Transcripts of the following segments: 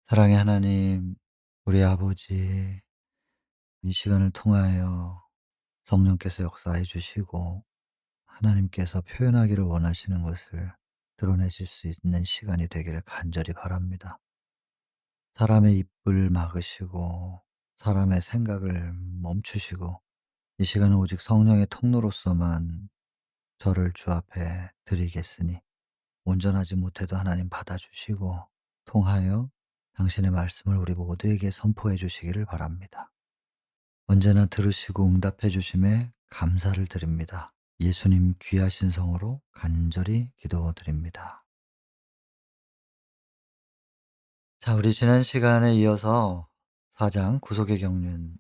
사랑의 하나님, 우리 아버지, 이 시간을 통하여 성령께서 역사해 주시고 하나님께서 표현하기를 원하시는 것을 드러내실 수 있는 시간이 되기를 간절히 바랍니다. 사람의 입을 막으시고 사람의 생각을 멈추시고 이 시간은 오직 성령의 통로로서만 저를 주 앞에 드리겠으니 온전하지 못해도 하나님 받아주시고 통하여 당신의 말씀을 우리 모두에게 선포해 주시기를 바랍니다. 언제나 들으시고 응답해 주심에 감사를 드립니다. 예수님 귀하신 성으로 간절히 기도드립니다. 자, 우리 지난 시간에 이어서 4장 구속의 경륜,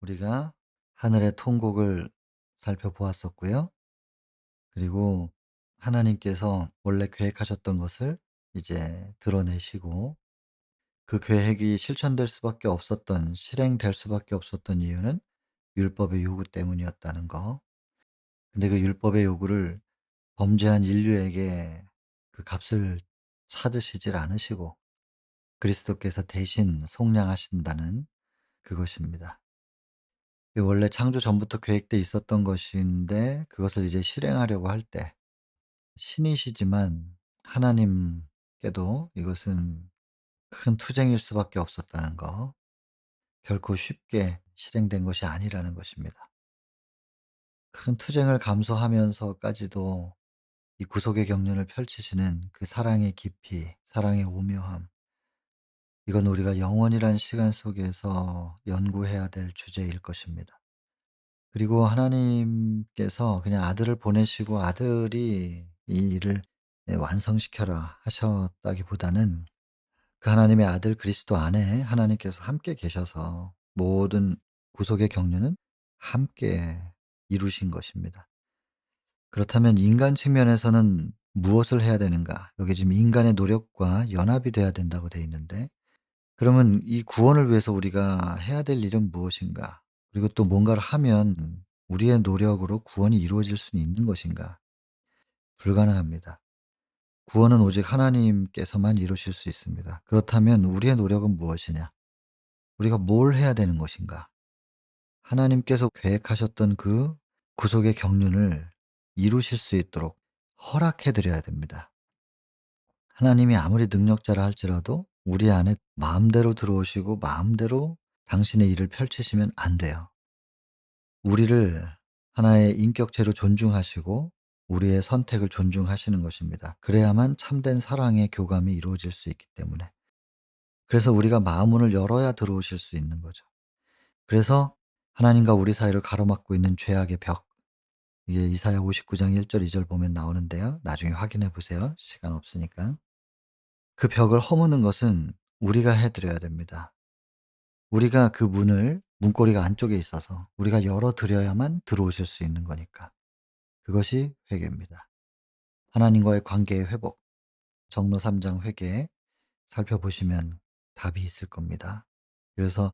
우리가 하늘의 통곡을 살펴보았었고요. 그리고 하나님께서 원래 계획하셨던 것을 이제 드러내시고 그 계획이 실천될 수밖에 없었던, 실행될 수밖에 없었던 이유는 율법의 요구 때문이었다는 거. 근데 그 율법의 요구를 범죄한 인류에게 그 값을 찾으시질 않으시고 그리스도께서 대신 속량하신다는 그것입니다. 원래 창조 전부터 계획돼 있었던 것인데 그것을 이제 실행하려고 할 때 신이시지만 하나님께도 이것은 큰 투쟁일 수밖에 없었다는 거. 결코 쉽게 실행된 것이 아니라는 것입니다. 큰 투쟁을 감수하면서까지도 이 구속의 경륜을 펼치시는 그 사랑의 깊이, 사랑의 오묘함, 이건 우리가 영원이란 시간 속에서 연구해야 될 주제일 것입니다. 그리고 하나님께서 그냥 아들을 보내시고 아들이 이 일을 완성시켜라 하셨다기보다는 그 하나님의 아들 그리스도 안에 하나님께서 함께 계셔서 모든 구속의 경륜은 함께 이루신 것입니다. 그렇다면 인간 측면에서는 무엇을 해야 되는가? 여기 지금 인간의 노력과 연합이 돼야 된다고 되어 있는데 그러면 이 구원을 위해서 우리가 해야 될 일은 무엇인가? 그리고 또 뭔가를 하면 우리의 노력으로 구원이 이루어질 수 있는 것인가? 불가능합니다. 구원은 오직 하나님께서만 이루실 수 있습니다. 그렇다면 우리의 노력은 무엇이냐? 우리가 뭘 해야 되는 것인가? 하나님께서 계획하셨던 그 구속의 경륜을 이루실 수 있도록 허락해 드려야 됩니다. 하나님이 아무리 능력자라 할지라도 우리 안에 마음대로 들어오시고 마음대로 당신의 일을 펼치시면 안 돼요. 우리를 하나의 인격체로 존중하시고 우리의 선택을 존중하시는 것입니다. 그래야만 참된 사랑의 교감이 이루어질 수 있기 때문에. 그래서 우리가 마음문을 열어야 들어오실 수 있는 거죠. 그래서 하나님과 우리 사이를 가로막고 있는 죄악의 벽, 이게 이사야 59장 1절 2절 보면 나오는데요. 나중에 확인해 보세요. 시간 없으니까. 그 벽을 허무는 것은 우리가 해 드려야 됩니다. 우리가 그 문을 문고리가 안쪽에 있어서 우리가 열어 드려야만 들어오실 수 있는 거니까. 그것이 회개입니다. 하나님과의 관계의 회복, 정로 3장 회개 살펴보시면 답이 있을 겁니다. 그래서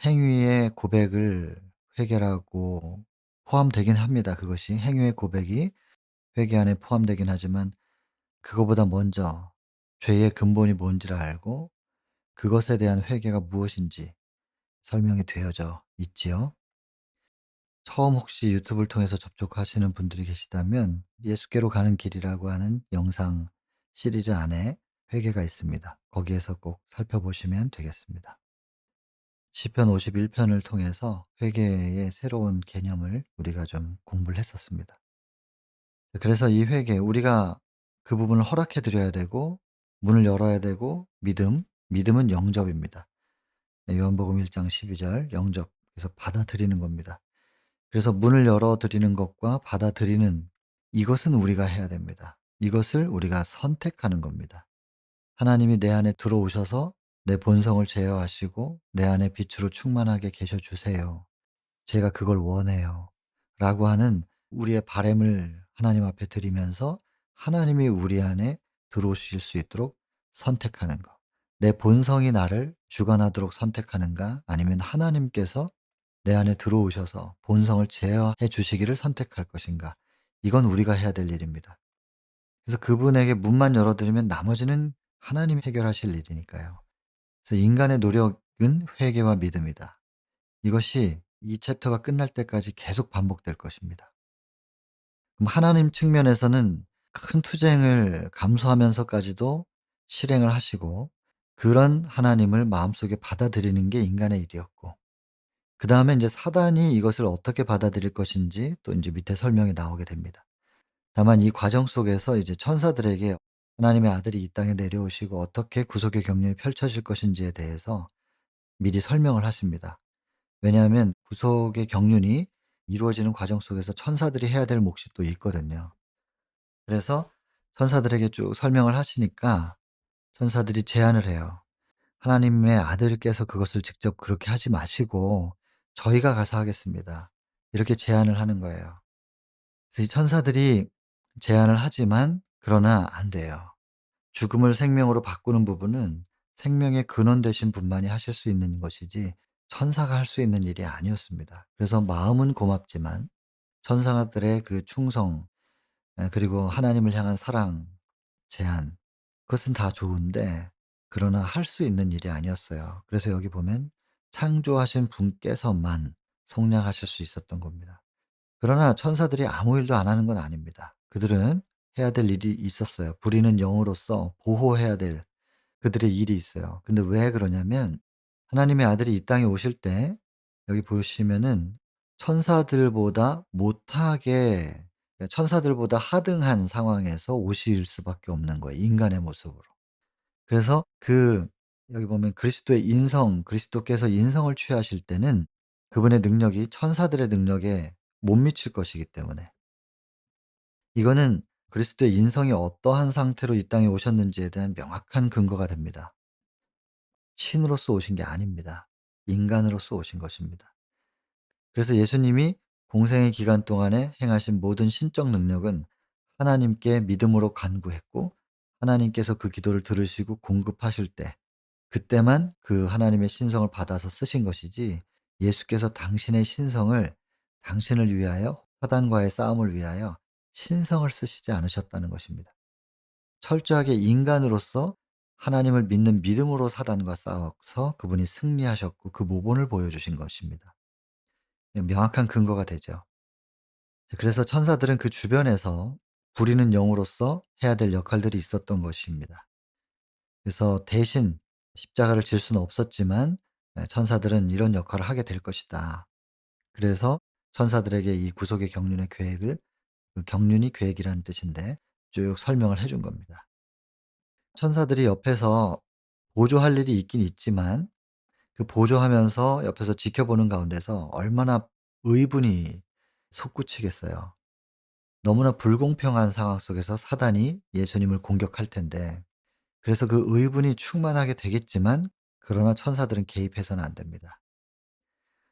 행위의 고백을 회개라고 포함되긴 합니다. 그것이 행위의 고백이 회개 안에 포함되긴 하지만 그거보다 먼저 죄의 근본이 뭔지를 알고 그것에 대한 회개가 무엇인지 설명이 되어져 있지요. 처음 혹시 유튜브를 통해서 접촉하시는 분들이 계시다면 예수께로 가는 길이라고 하는 영상 시리즈 안에 회개가 있습니다. 거기에서 꼭 살펴보시면 되겠습니다. 시편 51편을 통해서 회개의 새로운 개념을 우리가 좀 공부를 했었습니다. 그래서 이 회개 우리가 그 부분을 허락해 드려야 되고 문을 열어야 되고 믿음은 영접입니다. 요한복음 1장 12절 영접. 그래서 받아들이는 겁니다. 그래서 문을 열어 드리는 것과 받아들이는 이것은 우리가 해야 됩니다. 이것을 우리가 선택하는 겁니다. 하나님이 내 안에 들어오셔서 내 본성을 제어하시고 내 안에 빛으로 충만하게 계셔 주세요. 제가 그걸 원해요. 라고 하는 우리의 바램을 하나님 앞에 드리면서 하나님이 우리 안에 들어오실 수 있도록 선택하는 것. 내 본성이 나를 주관하도록 선택하는가 아니면 하나님께서 내 안에 들어오셔서 본성을 제어해 주시기를 선택할 것인가. 이건 우리가 해야 될 일입니다. 그래서 그분에게 문만 열어드리면 나머지는 하나님이 해결하실 일이니까요. 그래서 "인간의 노력은 회개와 믿음이다." 이것이 이 챕터가 끝날 때까지 계속 반복될 것입니다. 그럼 하나님 측면에서는 큰 투쟁을 감수하면서까지도 실행을 하시고, 그런 하나님을 마음속에 받아들이는 게 인간의 일이었고, 그다음에 인제 사단이 이것을 어떻게 받아들일 것인지 또 인제 밑에 설명이 나오게 됩니다. 다만 이 과정 속에서 이제 천사들에게 하나님의 아들이 이 땅에 내려오시고 어떻게 구속의 경륜이 펼쳐질 것인지에 대해서 미리 설명을 하십니다. 왜냐하면 구속의 경륜이 이루어지는 과정 속에서 천사들이 해야 될 몫이 또 있거든요. 그래서 천사들에게 쭉 설명을 하시니까 천사들이 제안을 해요. 하나님의 아들께서 그것을 직접 그렇게 하지 마시고 "저희가 가서 하겠습니다." 이렇게 제안을 하는 거예요. 그래서 이 천사들이 제안을 하지만 그러나 안 돼요. 죽음을 생명으로 바꾸는 부분은 생명의 근원 되신 분만이 하실 수 있는 것이지 천사가 할 수 있는 일이 아니었습니다. 그래서 마음은 고맙지만 천사들의 그 충성, 그리고 하나님을 향한 사랑, 제안, 그것은 다 좋은데 그러나 할 수 있는 일이 아니었어요. 그래서 여기 보면 창조하신 분께서만 속량하실 수 있었던 겁니다. 그러나 천사들이 아무 일도 안 하는 건 아닙니다. 그들은 해야 될 일이 있었어요. 부리는 영으로서 보호해야 될 그들의 일이 있어요. 근데 왜 그러냐면 하나님의 아들이 이 땅에 오실 때 여기 보시면은 천사들보다 못하게, 천사들보다 하등한 상황에서 오실 수밖에 없는 거예요, 인간의 모습으로. 그래서 여기 보면 그리스도의 인성, 그리스도께서 인성을 취하실 때는 그분의 능력이 천사들의 능력에 못 미칠 것이기 때문에, 이거는 그리스도의 인성이 어떠한 상태로 이 땅에 오셨는지에 대한 명확한 근거가 됩니다. 신으로서 오신 게 아닙니다. 인간으로서 오신 것입니다. 그래서 예수님이 공생의 기간 동안에 행하신 모든 신적 능력은 하나님께 믿음으로 간구했고, 하나님께서 그 기도를 들으시고 공급하실 때 그때만 그 하나님의 신성을 받아서 쓰신 것이지, 예수께서 당신의 신성을 당신을 위하여, 사단과의 싸움을 위하여 신성을 쓰시지 않으셨다는 것입니다. 철저하게 인간으로서 하나님을 믿는 믿음으로 사단과 싸워서 그분이 승리하셨고 그 모본을 보여주신 것입니다. 명확한 근거가 되죠. 그래서 천사들은 그 주변에서 부리는 영으로서 해야 될 역할들이 있었던 것입니다. 그래서 대신 십자가를 질 수는 없었지만 천사들은 이런 역할을 하게 될 것이다. 그래서 천사들에게 이 구속의 경륜의 계획을, 그 경륜이 계획이라는 뜻인데, 쭉 설명을 해준 겁니다. 천사들이 옆에서 보조할 일이 있긴 있지만 그 보조하면서 옆에서 지켜보는 가운데서 얼마나 의분이 솟구치겠어요. 너무나 불공평한 상황 속에서 사단이 예수님을 공격할 텐데, 그래서 그 의분이 충만하게 되겠지만 그러나 천사들은 개입해서는 안 됩니다.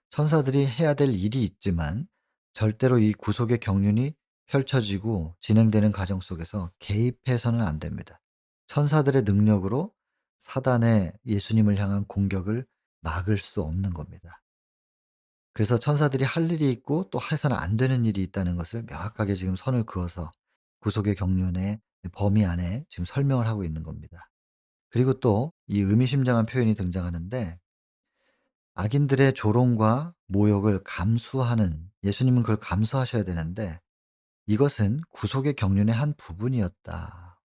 천사들이 해야 될 일이 있지만 절대로 이 구속의 경륜이 펼쳐지고 진행되는 과정 속에서 개입해서는 안 됩니다. 천사들의 능력으로 사단의 예수님을 향한 공격을 막을 수 없는 겁니다. 그래서 천사들이 할 일이 있고 또 해서는 안 되는 일이 있다는 것을 명확하게 지금 선을 그어서 구속의 경륜의 범위 안에 지금 설명을 하고 있는 겁니다. 그리고 또 이 의미심장한 표현이 등장하는데, 악인들의 조롱과 모욕을 감수하는, 예수님은 그걸 감수하셔야 되는데 이것은 구속의 경륜의 한 부분이었다.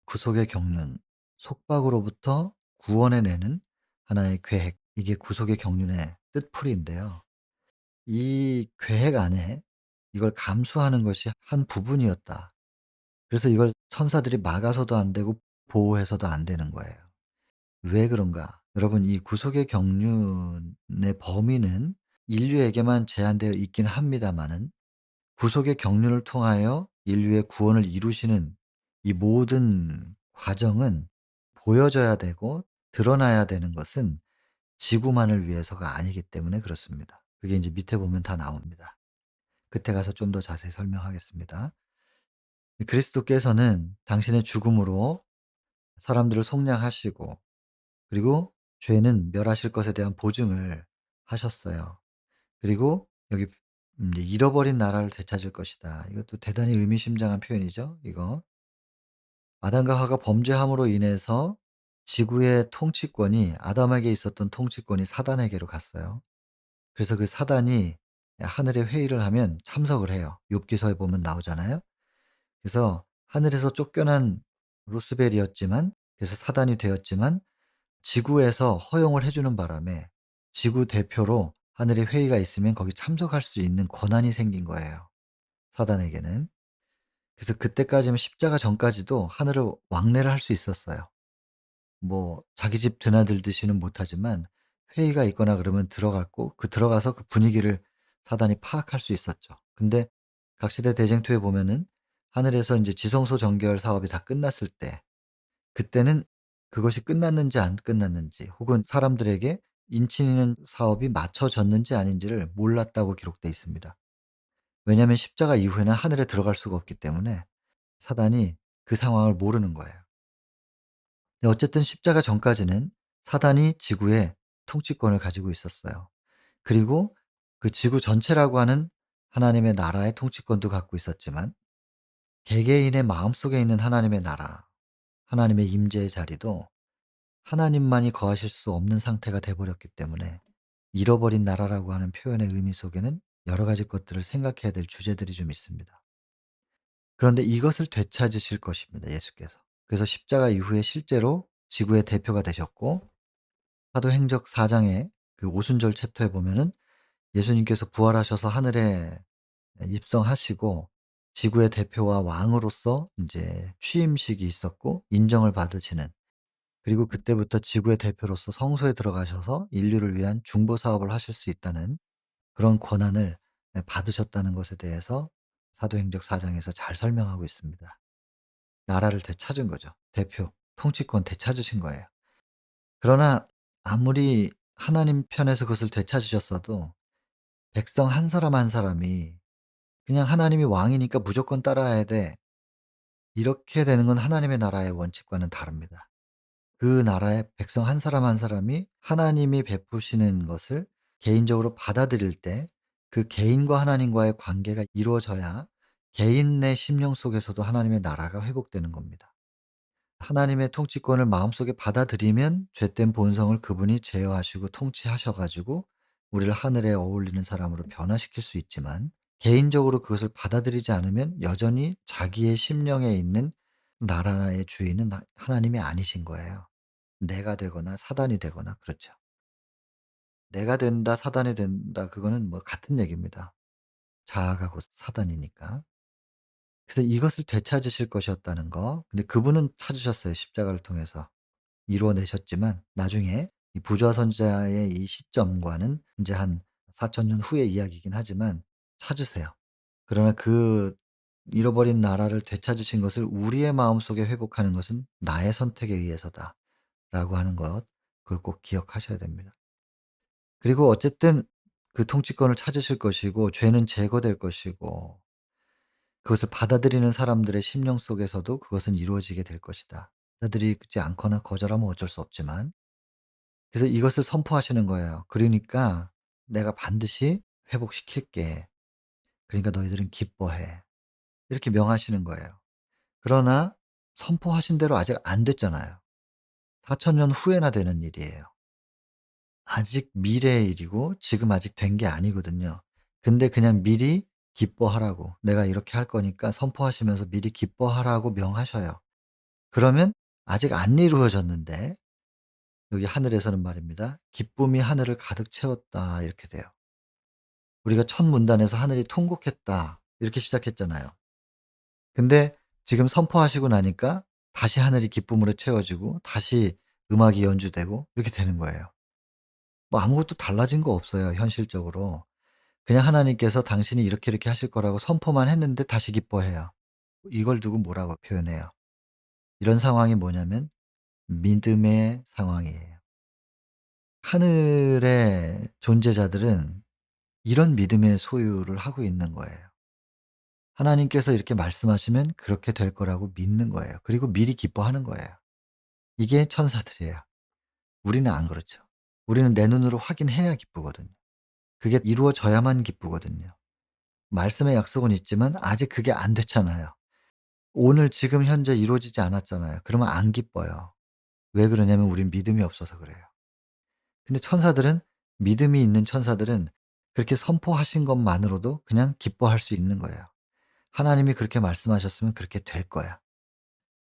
구속의 경륜, 속박으로부터 구원해내는 하나의 계획, 이게 구속의 경륜의 뜻풀이인데요. 이 계획 안에 이걸 감수하는 것이 한 부분이었다. 그래서 이걸 천사들이 막아서도 안 되고 보호해서도 안 되는 거예요. 왜 그런가? 여러분, 이 구속의 경륜의 범위는 인류에게만 제한되어 있긴 합니다마는 구속의 경륜을 통하여 인류의 구원을 이루시는 이 모든 과정은 보여져야 되고 드러나야 되는 것은 지구만을 위해서가 아니기 때문에 그렇습니다. 그게 인제 밑에 보면 다 나옵니다. 그때 가서 좀 더 자세히 설명하겠습니다. 그리스도께서는 당신의 죽음으로 사람들을 속량하시고, 그리고 죄는 멸하실 것에 대한 보증을 하셨어요. 그리고 여기 이제 "잃어버린 나라를 되찾을 것이다." 이것도 대단히 의미심장한 표현이죠, 이거. 아담과 하와가 범죄함으로 인해서 지구의 통치권이 아담에게 있었던 통치권이 사단에게로 갔어요. 그래서 그 사단이 하늘에 회의를 하면 참석을 해요. 욥기서에 보면 나오잖아요. 그래서 하늘에서 쫓겨난 루스벨이었지만, 그래서 사단이 되었지만 지구에서 허용을 해 주는 바람에 지구 대표로 하늘에 회의가 있으면 거기 참석할 수 있는 권한이 생긴 거예요, 사단에게는. 그래서 그때까지면 십자가 전까지도 하늘을 왕래를 할 수 있었어요. 뭐 자기 집 드나들듯이는 못하지만 회의가 있거나 그러면 들어갔고, 그 들어가서 그 분위기를 사단이 파악할 수 있었죠. 근데 각시대 대쟁투에 보면은 하늘에서 인제 지성소 정결 사업이 다 끝났을 때, 그때는 그것이 끝났는지 안 끝났는지, 혹은 사람들에게 인치는 사업이 마쳐졌는지 아닌지를 몰랐다고 기록돼 있습니다. 왜냐하면 십자가 이후에는 하늘에 들어갈 수가 없기 때문에 사단이 그 상황을 모르는 거예요. 근데 어쨌든 십자가 전까지는 사단이 지구의 통치권을 가지고 있었어요. 그리고 그 지구 전체라고 하는 하나님의 나라의 통치권도 갖고 있었지만, 개개인의 마음속에 있는 하나님의 나라, 하나님의 임재의 자리도 하나님만이 거하실 수 없는 상태가 돼 버렸기 때문에, 잃어버린 나라라고 하는 표현의 의미 속에는 여러 가지 것들을 생각해야 될 주제들이 좀 있습니다. 그런데 이것을 되찾으실 것입니다, 예수께서. 그래서 십자가 이후에 실제로 지구의 대표가 되셨고, 사도행적 4 장의 그 오순절 챕터에 보면은 예수님께서 부활하셔서 하늘에 입성하시고 지구의 대표와 왕으로서 인제 취임식이 있었고 인정을 받으시는, 그리고 그때부터 지구의 대표로서 성소에 들어가셔서 인류를 위한 중보 사업을 하실 수 있다는 그런 권한을 받으셨다는 것에 대해서 사도행적 4 장에서 잘 설명하고 있습니다. 나라를 되찾은 거죠. 대표, 통치권 되찾으신 거예요. 그러나 아무리 하나님 편에서 그것을 되찾으셨어도 백성 한 사람 한 사람이 그냥 '하나님이 왕이니까 무조건 따라야 돼.' 이렇게 되는 건 하나님의 나라의 원칙과는 다릅니다. 그 나라의 백성 한 사람 한 사람이 하나님이 베푸시는 것을 개인적으로 받아들일 때, 그 개인과 하나님과의 관계가 이루어져야 개인의 심령 속에서도 하나님의 나라가 회복되는 겁니다. 하나님의 통치권을 마음속에 받아들이면 죄된 본성을 그분이 제어하시고 통치하셔 가지고 우리를 하늘에 어울리는 사람으로 변화시킬 수 있지만, 개인적으로 그것을 받아들이지 않으면 여전히 자기의 심령에 있는 나라의 주인은 하나님이 아니신 거예요. 내가 되거나 사단이 되거나, 그렇죠. 내가 된다 사단이 된다, 그거는 뭐 같은 얘기입니다. 자아가 곧 사단이니까. 그래서 이것을 되찾으실 것이었다는 거. 근데 그분은 찾으셨어요, 십자가를 통해서. 이루어내셨지만 나중에 이 부좌 선지자의 이 시점과는 인제 한 4,000년 후의 이야기이긴 하지만 찾으세요. 그러나 그 잃어버린 나라를 되찾으신 것을 우리의 마음속에 회복하는 것은 나의 선택에 의해서다라고 하는 것, 그걸 꼭 기억하셔야 됩니다. 그리고 어쨌든 그 통치권을 찾으실 것이고 죄는 제거될 것이고, 그것을 받아들이는 사람들의 심령 속에서도 그것은 이루어지게 될 것이다. 받아들이지 않거나 거절하면 어쩔 수 없지만. 그래서 이것을 선포하시는 거예요. 그러니까 "내가 반드시 회복시킬게. 그러니까 너희들은 기뻐해." 이렇게 명하시는 거예요. 그러나 선포하신 대로 아직 안 됐잖아요. 4,000년 후에나 되는 일이에요. 아직 미래의 일이고 지금 아직 된 게 아니거든요. 근데 그냥 미리 기뻐하라고, "내가 이렇게 할 거니까 선포하시면서 미리 기뻐하라."고 명하셔요. 그러면 아직 안 이루어졌는데, 여기 하늘에서는 말입니다, "기쁨이 하늘을 가득 채웠다." 이렇게 돼요. 우리가 첫 문단에서 "하늘이 통곡했다." 이렇게 시작했잖아요. 근데 지금 선포하시고 나니까 다시 하늘이 기쁨으로 채워지고 다시 음악이 연주되고 이렇게 되는 거예요. 뭐 아무것도 달라진 거 없어요, 현실적으로. 그냥 하나님께서 당신이 이렇게 이렇게 하실 거라고 선포만 했는데 다시 기뻐해요. 이걸 두고 뭐라고 표현해요? 이런 상황이 뭐냐면 믿음의 상황이에요. 하늘의 존재자들은 이런 믿음의 소유를 하고 있는 거예요. 하나님께서 이렇게 말씀하시면 그렇게 될 거라고 믿는 거예요. 그리고 미리 기뻐하는 거예요. 이게 천사들이에요. 우리는 안 그렇죠. 우리는 내 눈으로 확인해야 기쁘거든요. 그게 이루어져야만 기쁘거든요. 말씀의 약속은 있지만 아직 그게 안 됐잖아요. 오늘 지금 현재 이루어지지 않았잖아요. 그러면 안 기뻐요. 왜 그러냐면 우린 믿음이 없어서 그래요. 근데 천사들은 믿음이 있는 천사들은 그렇게 선포하신 것만으로도 그냥 기뻐할 수 있는 거예요. 하나님이 그렇게 말씀하셨으면 그렇게 될 거야.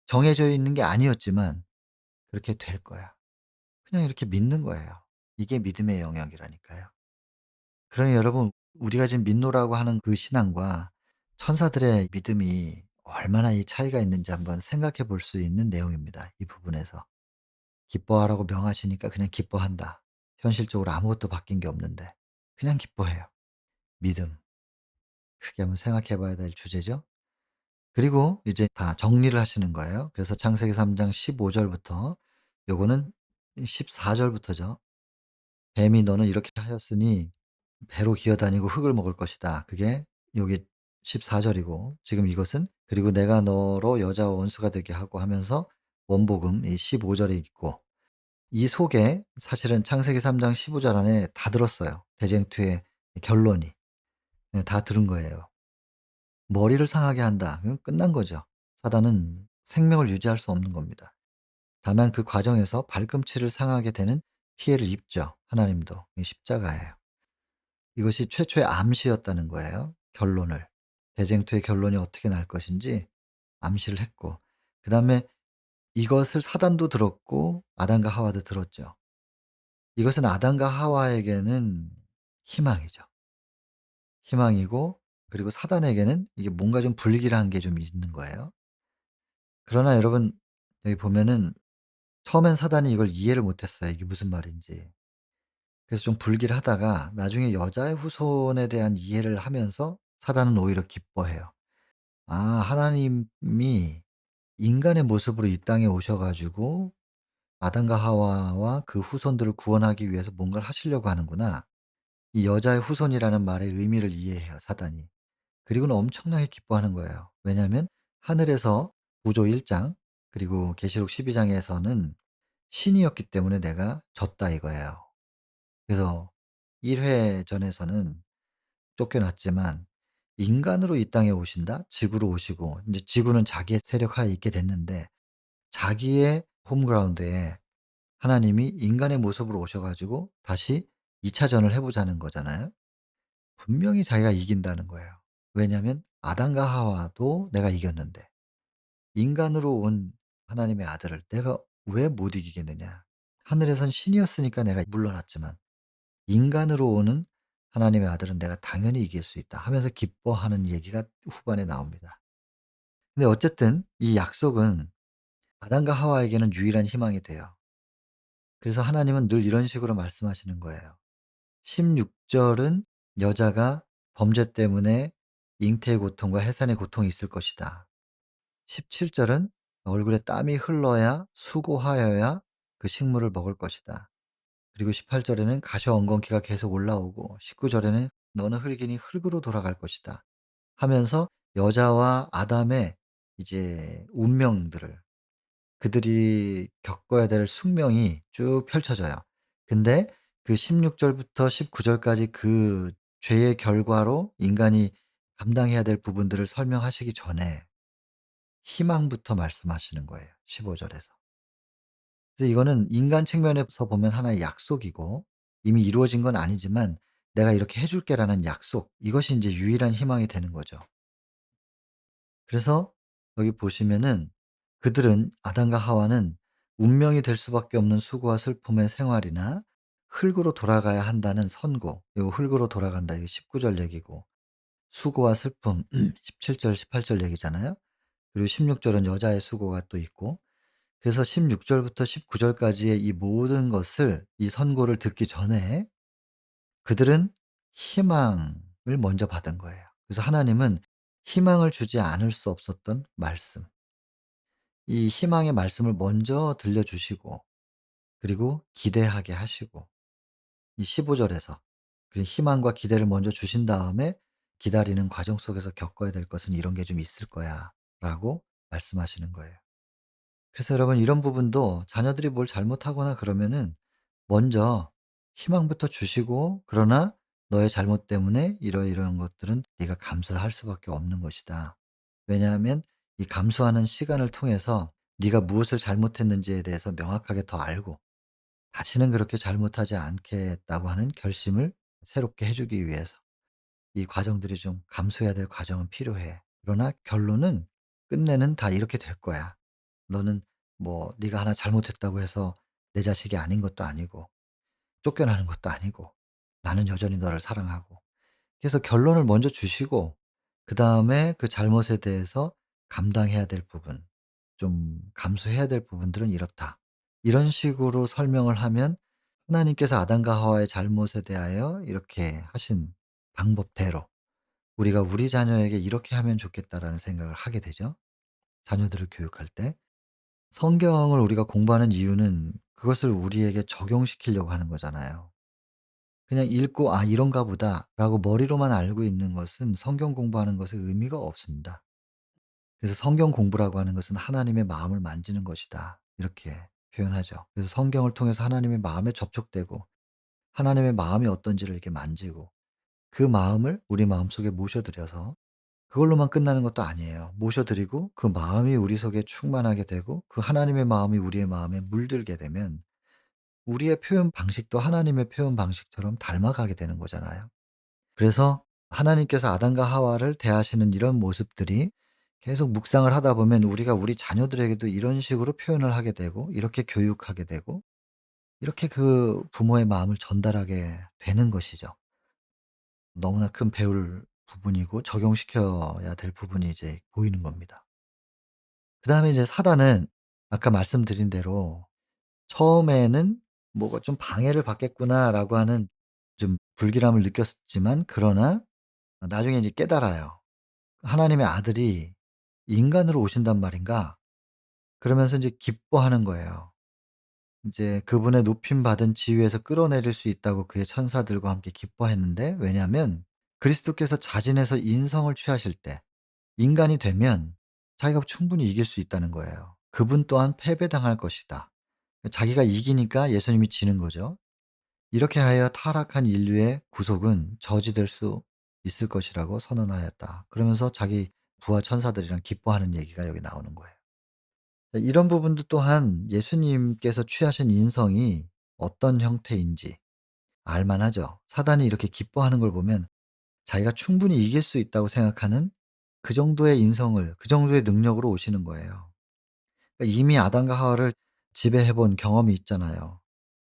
정해져 있는 게 아니었지만 그렇게 될 거야. 그냥 이렇게 믿는 거예요. 이게 믿음의 영역이라니까요. 그러니 여러분 우리가 지금 믿노라고 하는 그 신앙과 천사들의 믿음이 얼마나 이 차이가 있는지 한번 생각해 볼 수 있는 내용입니다. 이 부분에서. 기뻐하라고 명하시니까 그냥 기뻐한다. 현실적으로 아무것도 바뀐 게 없는데 그냥 기뻐해요. 믿음. 크게 한번 생각해 봐야 될 주제죠. 그리고 이제 다 정리를 하시는 거예요. 그래서 창세기 3장 15 절부터 요거는 14 절부터죠. "뱀이 너는 이렇게 하였으니 배로 기어다니고 흙을 먹을 것이다." 그게 요게 14 절이고 지금 이것은 "그리고 내가 너로 여자와 원수가 되게 하고." 하면서 원복음 이 15 절에 있고 이 속에 사실은 창세기 3장 15절 안에 다 들었어요. 대쟁투의 결론이. 네 다 들은 거예요. 머리를 상하게 한다. 그럼 끝난 거죠. 사단은 생명을 유지할 수 없는 겁니다. 다만 그 과정에서 발꿈치를 상하게 되는 피해를 입죠. 하나님도. 이 십자가예요. 이것이 최초의 암시였다는 거예요. 결론을. 대쟁투의 결론이 어떻게 날 것인지 암시를 했고 그다음에 이것을 사단도 들었고 아담과 하와도 들었죠. 이것은 아담과 하와에게는 희망이죠. 희망이고 그리고 사단에게는 이게 뭔가 좀 불길한 게 좀 있는 거예요. 그러나 여러분 여기 보면은 처음엔 사단이 이걸 이해를 못 했어요. 이게 무슨 말인지. 그래서 좀 불길하다가 나중에 여자의 후손에 대한 이해를 하면서 사단은 오히려 기뻐해요. 아 하나님이 인간의 모습으로 이 땅에 오셔 가지고 아담과 하와와 그 후손들을 구원하기 위해서 뭔가를 하시려고 하는구나. 이 여자의 후손이라는 말의 의미를 이해해요 사단이. 그리고는 엄청나게 기뻐하는 거예요. 왜냐하면 하늘에서 구조 1장 그리고 계시록 12 장에서는 신이었기 때문에 내가 졌다 이거예요. 그래서 1 회전에서는 쫓겨났지만 인간으로 이 땅에 오신다? 지구로 오시고 인제 지구는 자기의 세력하에 있게 됐는데 자기의 홈그라운드에 하나님이 인간의 모습으로 오셔 가지고 다시 2 차전을 해 보자는 거잖아요. 분명히 자기가 이긴다는 거예요. 왜냐하면 아담과 하와도 내가 이겼는데 인간으로 온 하나님의 아들을 내가 왜 못 이기겠느냐. 하늘에선 신이었으니까 내가 물러났지만 인간으로 오는 하나님의 아들은 내가 당연히 이길 수 있다 하면서 기뻐하는 얘기가 후반에 나옵니다. 근데 어쨌든 이 약속은 아담과 하와에게는 유일한 희망이 돼요. 그래서 하나님은 늘 이런 식으로 말씀하시는 거예요. 16 절은 여자가 범죄 때문에 잉태의 고통과 해산의 고통이 있을 것이다. 17 절은 얼굴에 땀이 흘러야 수고하여야 그 식물을 먹을 것이다. 그리고 18 절에는 가시 엉겅퀴가 계속 올라오고 19 절에는 너는 흙이니 흙으로 돌아갈 것이다. 하면서 여자와 아담의 이제 운명들을 그들이 겪어야 될 숙명이 쭉 펼쳐져요. 근데 그 16 절부터 19 절까지 그 죄의 결과로 인간이 감당해야 될 부분들을 설명하시기 전에 희망부터 말씀하시는 거예요 15 절에서. 그래서 이거는 인간 측면에서 보면 하나의 약속이고 이미 이루어진 건 아니지만 '내가 이렇게 해 줄게.'라는 약속 이것이 인제 유일한 희망이 되는 거죠. 그래서 여기 보시면은 그들은 아담과 하와는 운명이 될 수밖에 없는 수고와 슬픔의 생활이나 흙으로 돌아가야 한다는 선고 요 흙으로 돌아간다 이게 19절 얘기고 수고와 슬픔 17절 18절 얘기잖아요. 그리고 16 절은 여자의 수고가 또 있고 그래서 16 절부터 19 절까지의 이 모든 것을 이 선고를 듣기 전에 그들은 희망을 먼저 받은 거예요. 그래서 하나님은 희망을 주지 않을 수 없었던 말씀 이 희망의 말씀을 먼저 들려주시고 그리고 기대하게 하시고 이 15 절에서 그 희망과 기대를 먼저 주신 다음에 기다리는 과정 속에서 겪어야 될 것은 이런 게 좀 있을 거야라고 말씀하시는 거예요. 그래서 여러분 이런 부분도 자녀들이 뭘 잘못하거나 그러면은 먼저 희망부터 주시고 그러나 "너의 잘못 때문에 이러이러한 것들은 네가 감수할 수밖에 없는 것이다." 왜냐하면 이 감수하는 시간을 통해서 네가 무엇을 잘못했는지에 대해서 명확하게 더 알고 다시는 그렇게 잘못하지 않겠다고 하는 결심을 새롭게 해 주기 위해서 이 과정들이 좀 감수해야 될 과정은 필요해. 그러나 결론은 끝내는 다 이렇게 될 거야. 너는 뭐 네가 하나 잘못했다고 해서 내 자식이 아닌 것도 아니고 쫓겨나는 것도 아니고 나는 여전히 너를 사랑하고. 그래서 결론을 먼저 주시고 그다음에 그 잘못에 대해서 감당해야 될 부분, 좀 감수해야 될 부분들은 이렇다. 이런 식으로 설명을 하면 하나님께서 아담과 하와의 잘못에 대하여 이렇게 하신 방법대로 우리가 우리 자녀에게 '이렇게 하면 좋겠다.'라는 생각을 하게 되죠, 자녀들을 교육할 때. 성경을 우리가 공부하는 이유는 그것을 우리에게 적용시키려고 하는 거잖아요. 그냥 읽고 '아 이런가 보다.'라고 머리로만 알고 있는 것은 성경 공부하는 것에 의미가 없습니다. 그래서 "성경 공부라고 하는 것은 하나님의 마음을 만지는 것이다." 이렇게 표현하죠. 그래서 성경을 통해서 하나님의 마음에 접촉되고 하나님의 마음이 어떤지를 이렇게 만지고 그 마음을 우리 마음속에 모셔 들여서 그걸로만 끝나는 것도 아니에요. 모셔 드리고 그 마음이 우리 속에 충만하게 되고 그 하나님의 마음이 우리의 마음에 물들게 되면 우리의 표현 방식도 하나님의 표현 방식처럼 닮아가게 되는 거잖아요. 그래서 하나님께서 아담과 하와를 대하시는 이런 모습들이 계속 묵상을 하다 보면 우리가 우리 자녀들에게도 이런 식으로 표현을 하게 되고 이렇게 교육하게 되고 이렇게 그 부모의 마음을 전달하게 되는 것이죠. 너무나 큰 배울 부분이고 적용시켜야 될 부분이 이제 보이는 겁니다. 그다음에 이제 사단은 아까 말씀드린 대로 처음에는 '뭐가 좀 방해를 받겠구나.'라고 하는 좀 불길함을 느꼈지만 그러나 나중에 이제 깨달아요. '하나님의 아들이 인간으로 오신단 말인가?' 그러면서 이제 기뻐하는 거예요. 이제 그분의 높임 받은 지위에서 끌어내릴 수 있다고 그의 천사들과 함께 기뻐했는데 왜냐하면 그리스도께서 자진해서 인성을 취하실 때 인간이 되면 자기가 충분히 이길 수 있다는 거예요. 그분 또한 패배당할 것이다. 자기가 이기니까 예수님이 지는 거죠. 이렇게 하여 타락한 인류의 구속은 저지될 수 있을 것이라고 선언하였다. 그러면서 자기 부하 천사들이랑 기뻐하는 얘기가 여기 나오는 거예요. 이런 부분도 또한 예수님께서 취하신 인성이 어떤 형태인지 알 만하죠. 사단이 이렇게 기뻐하는 걸 보면 자기가 충분히 이길 수 있다고 생각하는 그 정도의 인성을 그 정도의 능력으로 오시는 거예요. 그러니까 이미 아담과 하와를 지배해 본 경험이 있잖아요.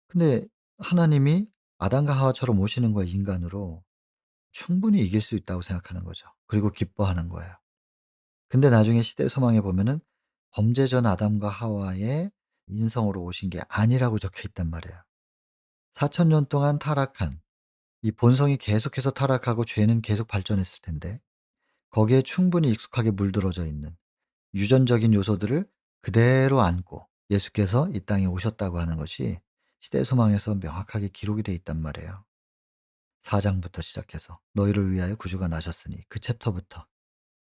근데 하나님이 아담과 하와처럼 오시는 거예요, 인간으로. 충분히 이길 수 있다고 생각하는 거죠. 그리고 기뻐하는 거예요. 근데 나중에 시대 소망에 보면은 범죄 전 아담과 하와의 인성으로 오신 게 아니라고 적혀 있단 말이에요. 4천 년 동안 타락한 이 본성이 계속해서 타락하고 죄는 계속 발전했을 텐데 거기에 충분히 익숙하게 물들어져 있는 유전적인 요소들을 그대로 안고 예수께서 이 땅에 오셨다고 하는 것이 시대 소망에서 명확하게 기록이 돼 있단 말이에요. 4 장부터 시작해서 너희를 위하여 구주가 나셨으니 그 챕터부터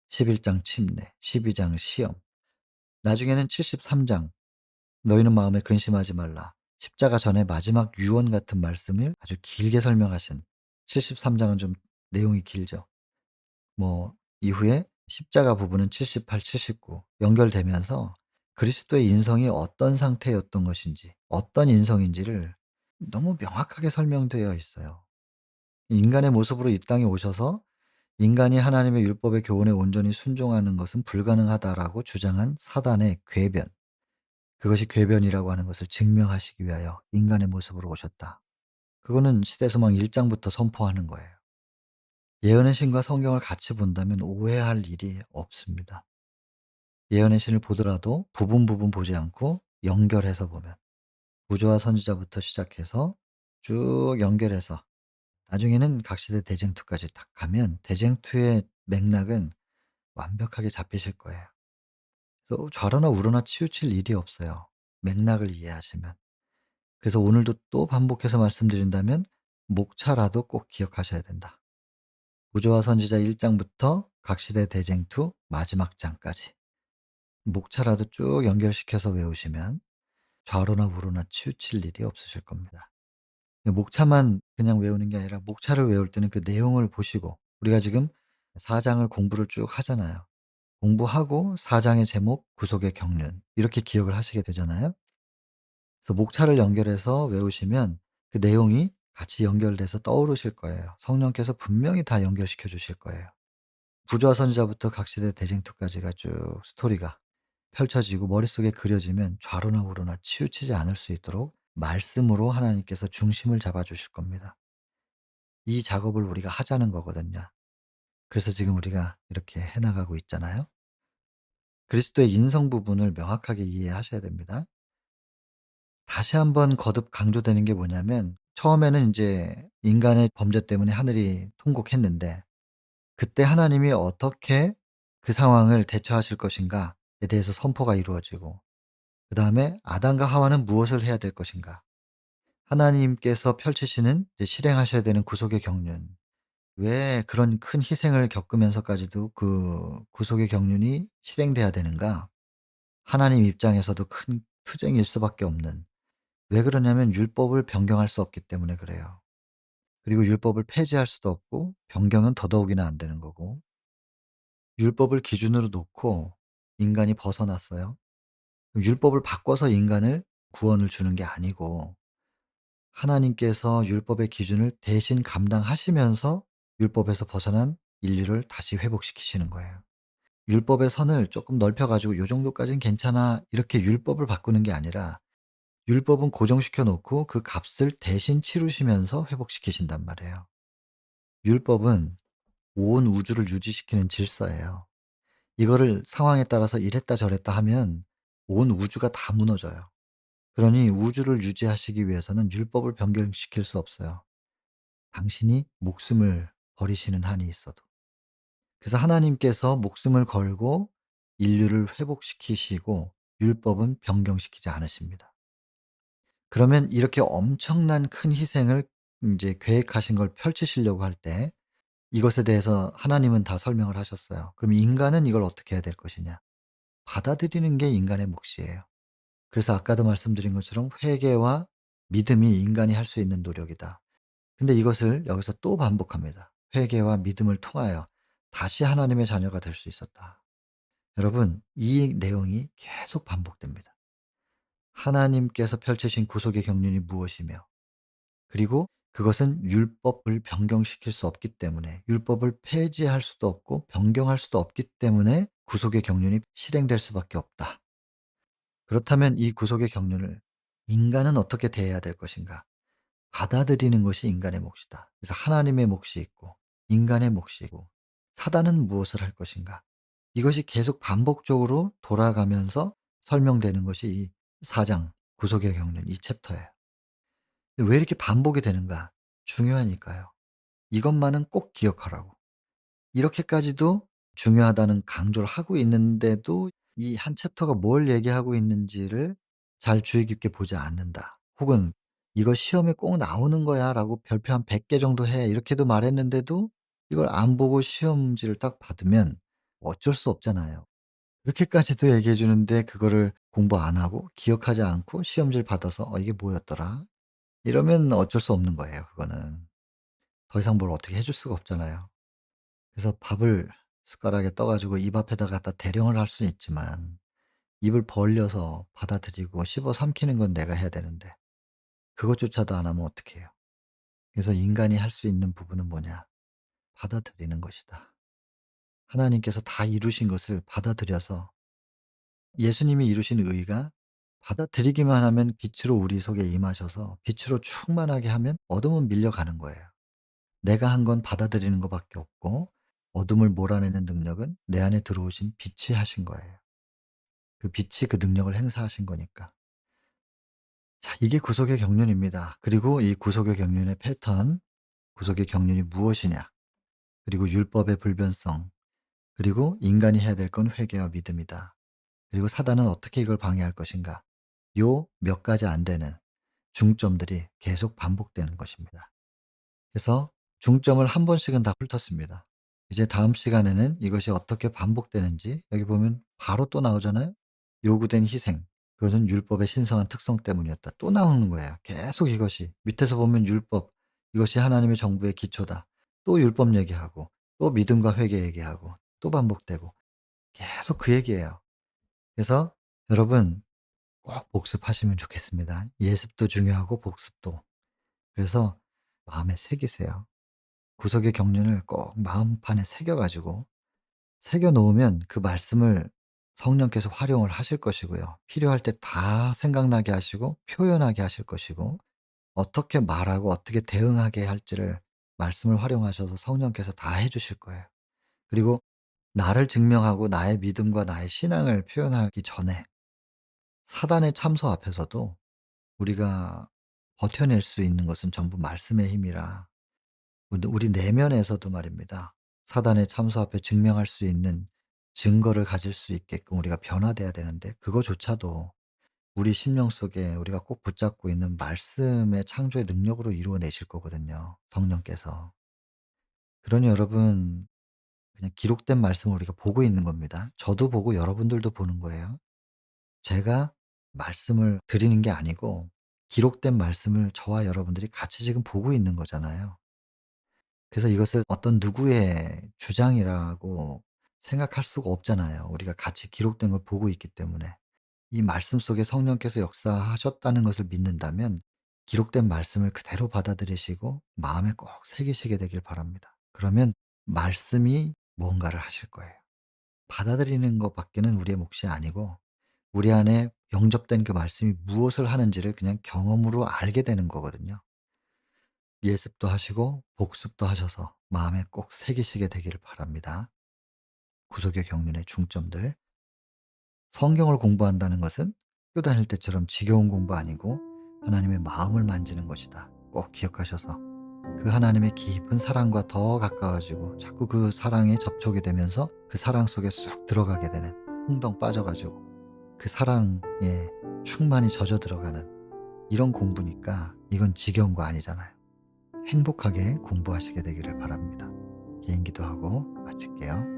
11장 침례, 12장 시험, 나중에는 73장 너희는 마음에 근심하지 말라. 십자가 전에 마지막 유언 같은 말씀을 아주 길게 설명하신 73 장은 좀 내용이 길죠. 뭐 이후에 십자가 부분은 78, 79 연결되면서 그리스도의 인성이 어떤 상태였던 것인지 어떤 인성인지를 너무 명확하게 설명되어 있어요. 인간의 모습으로 이 땅에 오셔서 인간이 하나님의 율법의 교훈에 온전히 순종하는 것은 불가능하다라고 주장한 사단의 궤변. 그것이 궤변이라고 하는 것을 증명하시기 위하여 인간의 모습으로 오셨다. 그거는 시대소망 1 장부터 선포하는 거예요. 예언의 신과 성경을 같이 본다면 오해할 일이 없습니다. 예언의 신을 보더라도 부분 부분 보지 않고 연결해서 보면 구조와 선지자부터 시작해서 쭉 연결해서 나중에는 각시대 대쟁투까지 딱 가면 대쟁투의 맥락은 완벽하게 잡히실 거예요. 그래서 좌로나 우로나 치우칠 일이 없어요, 맥락을 이해하시면. 그래서 오늘도 또 반복해서 말씀드린다면 목차라도 꼭 기억하셔야 된다. 구조와 선지자 1 장부터 각시대 대쟁투 마지막 장까지 목차라도 쭉 연결시켜서 외우시면 좌로나 우로나 치우칠 일이 없으실 겁니다. 목차만 그냥 외우는 게 아니라 목차를 외울 때는 그 내용을 보시고 우리가 지금 4 장을 공부를 쭉 하잖아요. 공부하고 4 장의 제목 구속의 경륜 이렇게 기억을 하시게 되잖아요. 그래서 목차를 연결해서 외우시면 그 내용이 같이 연결돼서 떠오르실 거예요. 성령께서 분명히 다 연결시켜 주실 거예요. 부조와 선지자부터 각 시대 대쟁투까지가 쭉 스토리가 펼쳐지고 머릿속에 그려지면 좌로나 우로나 치우치지 않을 수 있도록 말씀으로 하나님께서 중심을 잡아 주실 겁니다. 이 작업을 우리가 하자는 거거든요. 그래서 지금 우리가 이렇게 해 나가고 있잖아요. 그리스도의 인성 부분을 명확하게 이해하셔야 됩니다. 다시 한번 거듭 강조되는 게 뭐냐면 처음에는 인제 인간의 범죄 때문에 하늘이 통곡했는데 그때 하나님이 어떻게 그 상황을 대처하실 것인가에 대해서 선포가 이루어지고 그다음에 아담과 하와는 무엇을 해야 될 것인가. 하나님께서 펼치시는 이제 실행하셔야 되는 구속의 경륜. 왜 그런 큰 희생을 겪으면서까지도 그 구속의 경륜이 실행돼야 되는가? 하나님 입장에서도 큰 투쟁일 수밖에 없는. 왜 그러냐면 율법을 변경할 수 없기 때문에 그래요. 그리고 율법을 폐지할 수도 없고 변경은 더더욱이나 안 되는 거고 율법을 기준으로 놓고 인간이 벗어났어요. 율법을 바꿔서 인간을 구원을 주는 게 아니고 하나님께서 율법의 기준을 대신 감당하시면서 율법에서 벗어난 인류를 다시 회복시키시는 거예요. 율법의 선을 조금 넓혀 가지고 '요 정도까진 괜찮아.' 이렇게 율법을 바꾸는 게 아니라 율법은 고정시켜 놓고 그 값을 대신 치르시면서 회복시키신단 말이에요. 율법은 온 우주를 유지시키는 질서예요. 이거를 상황에 따라서 이랬다 저랬다 하면 온 우주가 다 무너져요. 그러니 우주를 유지하시기 위해서는 율법을 변경시킬 수 없어요. 당신이 목숨을 버리시는 한이 있어도. 그래서 하나님께서 목숨을 걸고 인류를 회복시키시고 율법은 변경시키지 않으십니다. 그러면 이렇게 엄청난 큰 희생을 인제 계획하신 걸 펼치시려고 할 때 이것에 대해서 하나님은 다 설명을 하셨어요. 그럼 인간은 이걸 어떻게 해야 될 것이냐? 받아들이는 게 인간의 몫이에요. 그래서 아까도 말씀드린 것처럼 회개와 믿음이 인간이 할 수 있는 노력이다. 근데 이것을 여기서 또 반복합니다. 회개와 믿음을 통하여 다시 하나님의 자녀가 될 수 있었다. 여러분, 이 내용이 계속 반복됩니다. 하나님께서 펼치신 구속의 경륜이 무엇이며 그리고 그것은 율법을 변경시킬 수 없기 때문에 율법을 폐지할 수도 없고 변경할 수도 없기 때문에 구속의 경륜이 실행될 수밖에 없다. 그렇다면 이 구속의 경륜을 인간은 어떻게 대해야 될 것인가? 받아들이는 것이 인간의 몫이다. 그래서 하나님의 몫이 있고 인간의 몫이 있고 사단은 무엇을 할 것인가? 이것이 계속 반복적으로 돌아가면서 설명되는 것이 이 4장 구속의 경륜 이 챕터예요. 왜 이렇게 반복이 되는가? 중요하니까요. 이것만은 꼭 기억하라고. 이렇게까지도 중요하다는 강조를 하고 있는데도 이 한 챕터가 뭘 얘기하고 있는지를 잘 주의 깊게 보지 않는다. 혹은 "이거 시험에 꼭 나오는 거야."라고 별표 한 100개 정도 해. 이렇게도 말했는데도 이걸 안 보고 시험지를 딱 받으면 어쩔 수 없잖아요. 그렇게까지도 얘기해 주는데 그거를 공부 안 하고 기억하지 않고 시험지를 받아서 '어 이게 뭐였더라?' 이러면 어쩔 수 없는 거예요 그거는. 더 이상 뭘 어떻게 해줄 수가 없잖아요. 그래서 밥을 숟가락에 떠 가지고 입 앞에다 갖다 대령을 할 수는 있지만 입을 벌려서 받아들이고 씹어 삼키는 건 내가 해야 되는데 그것조차도 안 하면 어떡해요. 그래서 인간이 할 수 있는 부분은 뭐냐? 받아들이는 것이다. 하나님께서 다 이루신 것을 받아들여서 예수님이 이루신 의가 받아들이기만 하면 빛으로 우리 속에 임하셔서 빛으로 충만하게 하면 어둠은 밀려가는 거예요. 내가 한 건 받아들이는 것 밖에 없고 어둠을 몰아내는 능력은 내 안에 들어오신 빛이 하신 거예요. 그 빛이 그 능력을 행사하신 거니까. 자 이게 구속의 경륜입니다. 그리고 이 구속의 경륜의 패턴, 구속의 경륜이 무엇이냐, 그리고 율법의 불변성, 그리고 인간이 해야 될 건 회개와 믿음이다. 그리고 사단은 어떻게 이걸 방해할 것인가. 요 몇 가지 안 되는 중점들이 계속 반복되는 것입니다. 그래서 중점을 한 번씩은 다 훑었습니다. 이제 다음 시간에는 이것이 어떻게 반복되는지 여기 보면 바로 또 나오잖아요. 요구된 희생. 그것은 율법의 신성한 특성 때문이었다. 또 나오는 거예요. 계속 이것이. 밑에서 보면 율법. 이것이 하나님의 정부의 기초다. 또 율법 얘기하고 또 믿음과 회개 얘기하고 또 반복되고 계속 그 얘기예요. 그래서 여러분 꼭 복습하시면 좋겠습니다. 예습도 중요하고 복습도. 그래서 마음에 새기세요. 구속의 경륜을 꼭 마음판에 새겨 가지고 새겨 놓으면 그 말씀을 성령께서 활용을 하실 것이고요. 필요할 때 다 생각나게 하시고 표현하게 하실 것이고 어떻게 말하고 어떻게 대응하게 할지를 말씀을 활용하셔서 성령께서 다 해 주실 거예요. 그리고 나를 증명하고 나의 믿음과 나의 신앙을 표현하기 전에 사단의 참소 앞에서도 우리가 버텨낼 수 있는 것은 전부 말씀의 힘이라 근데 우리 내면에서도 말입니다. 사단의 참소 앞에 증명할 수 있는 증거를 가질 수 있게끔 우리가 변화돼야 되는데 그거조차도 우리 심령 속에 우리가 꼭 붙잡고 있는 말씀의 창조의 능력으로 이루어내실 거거든요, 성령께서. 그러니 여러분 그냥 기록된 말씀을 우리가 보고 있는 겁니다. 저도 보고 여러분들도 보는 거예요. 제가 말씀을 드리는 게 아니고 기록된 말씀을 저와 여러분들이 같이 지금 보고 있는 거잖아요. 그래서 이것을 어떤 누구의 주장이라고 생각할 수가 없잖아요. 우리가 같이 기록된 걸 보고 있기 때문에. 이 말씀 속에 성령께서 역사하셨다는 것을 믿는다면 기록된 말씀을 그대로 받아들이시고 마음에 꼭 새기시게 되길 바랍니다. 그러면 말씀이 뭔가를 하실 거예요. 받아들이는 것밖에는 우리의 몫이 아니고 우리 안에 영접된 그 말씀이 무엇을 하는지를 그냥 경험으로 알게 되는 거거든요. 예습도 하시고 복습도 하셔서 마음에 꼭 새기시게 되기를 바랍니다. 구속의 경륜의 중점들. 성경을 공부한다는 것은 학교 다닐 때처럼 지겨운 공부 아니고 하나님의 마음을 만지는 것이다. 꼭 기억하셔서 그 하나님의 깊은 사랑과 더 가까워지고 자꾸 그 사랑에 접촉이 되면서 그 사랑 속에 쑥 들어가게 되는 풍덩 빠져가지고 그 사랑에 충만히 젖어 들어가는 이런 공부니까 이건 지겨운 거 아니잖아요. 행복하게 공부하시게 되기를 바랍니다. 개인 기도하고 마칠게요.